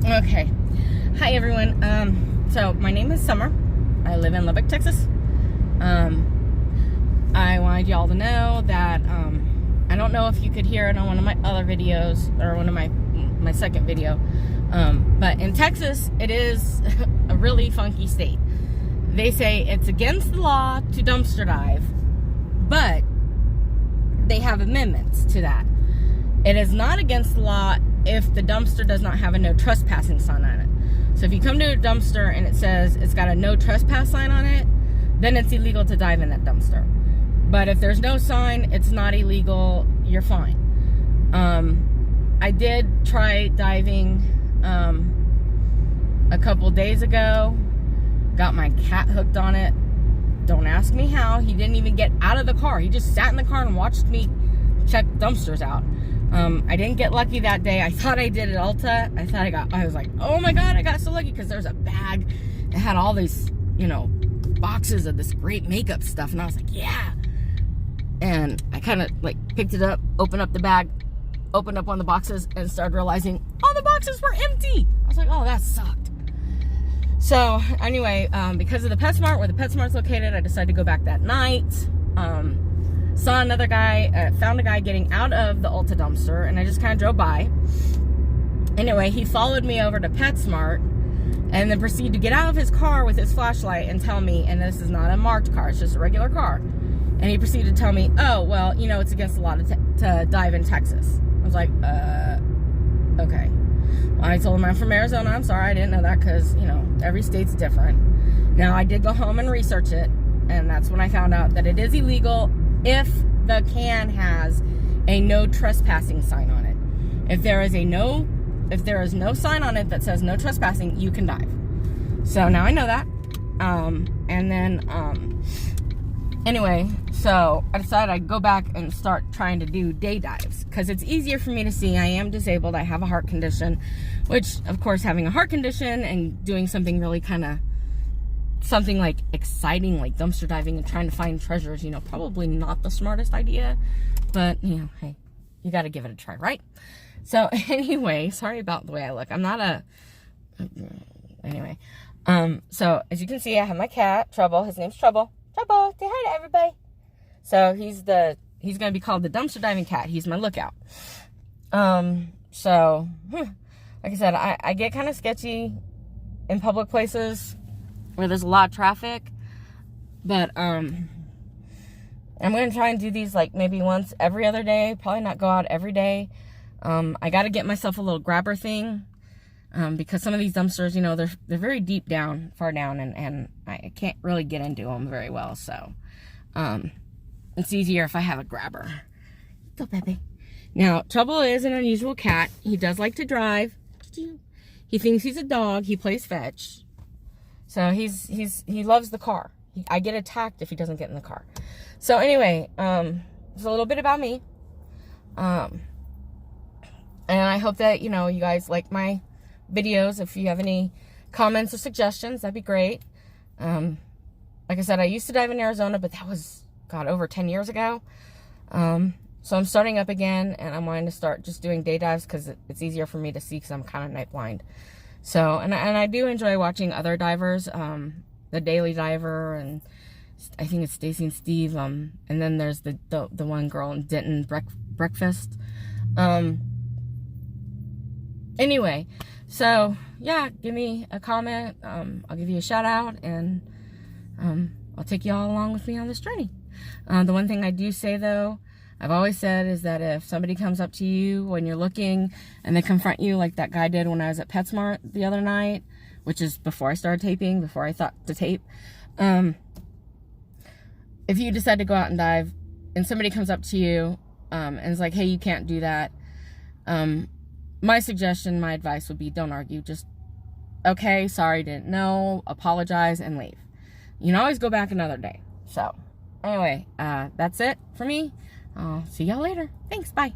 Okay. Hi, everyone. So my name is Summer. I live in Lubbock, Texas. I wanted y'all to know that I don't know if you could hear it on one of my other videos or one of my second video, but in Texas, it is a really funky state. They say it's against the law to dumpster dive, but they have amendments to that. It is not against the law if the dumpster does not have a no trespassing sign on it. So if you come to a dumpster and it says it's got a no trespass sign on it, then it's illegal to dive in that dumpster. But if there's no sign, it's not illegal, you're fine. I did try diving a couple days ago. Got my cat hooked on it. Don't ask me how. He didn't even get out of the car. He just sat in the car and watched me check dumpsters out. I didn't get lucky that day. I thought I did at Ulta. I was like, oh my God, I got so lucky because there's a bag that had all these, boxes of this great makeup stuff. And I was like, yeah. And I kind of picked it up, opened up the bag, opened up one of the boxes and started realizing all the boxes were empty. I was like, oh, that sucked. So anyway, because of the PetSmart, where the PetSmart's located, I decided to go back that night. Saw another guy, found a guy getting out of the Ulta dumpster, and I just kind of drove by. Anyway, he followed me over to PetSmart and then proceeded to get out of his car with his flashlight and tell me, and this is not a marked car, it's just a regular car. And he proceeded to tell me, oh, well, it's against the law to dive in Texas. I was like, okay. Well, I told him I'm from Arizona. I'm sorry, I didn't know that because, every state's different. Now, I did go home and research it, and that's when I found out that it is illegal if the can has a no trespassing sign on it. If there is no sign on it that says no trespassing, you can dive. So now I know that. Anyway, so I decided I'd go back and start trying to do day dives because it's easier for me to see. I am disabled. I have a heart condition, which, of course, having a heart condition and doing something really something like exciting, like dumpster diving and trying to find treasures, probably not the smartest idea, but, hey, you got to give it a try, right? So anyway, sorry about the way I look. I'm not anyway. So as you can see, I have my cat, Trouble. His name's Trouble. Trouble, say hi to everybody. So he's going to be called the dumpster diving cat. He's my lookout. So, like I said, I get kind of sketchy in public places where there's a lot of traffic, but, I'm going to try and do these maybe once every other day, probably not go out every day. I got to get myself a little grabber thing, because some of these dumpsters, they're very deep down, far down, and I can't really get into them very well. So, it's easier if I have a grabber. Go, baby. Now, Trouble is an unusual cat. He does like to drive. He thinks he's a dog. He plays fetch. So he loves the car. I get attacked if he doesn't get in the car. So anyway, it's a little bit about me. And I hope that, you guys like my videos. If you have any comments or suggestions, that'd be great. Like I said, I used to dive in Arizona, but that was, over 10 years ago. So I'm starting up again, and I'm wanting to start just doing day dives because it's easier for me to see because I'm kind of night blind. So, and I do enjoy watching other divers, the Daily Diver, and I think it's Stacy and Steve, and then there's the one girl in Denton, Breakfast. Anyway, so, yeah, give me a comment, I'll give you a shout out, and, I'll take you all along with me on this journey. The one thing I do say, though, I've always said, is that if somebody comes up to you when you're looking and they confront you like that guy did when I was at PetSmart the other night, which is before I started taping, before I thought to tape, if you decide to go out and dive and somebody comes up to you and is like, hey, you can't do that, my suggestion, my advice would be don't argue. Just, okay, sorry, didn't know, apologize, and leave. You can always go back another day. So, anyway, that's it for me. I'll see y'all later. Thanks, bye.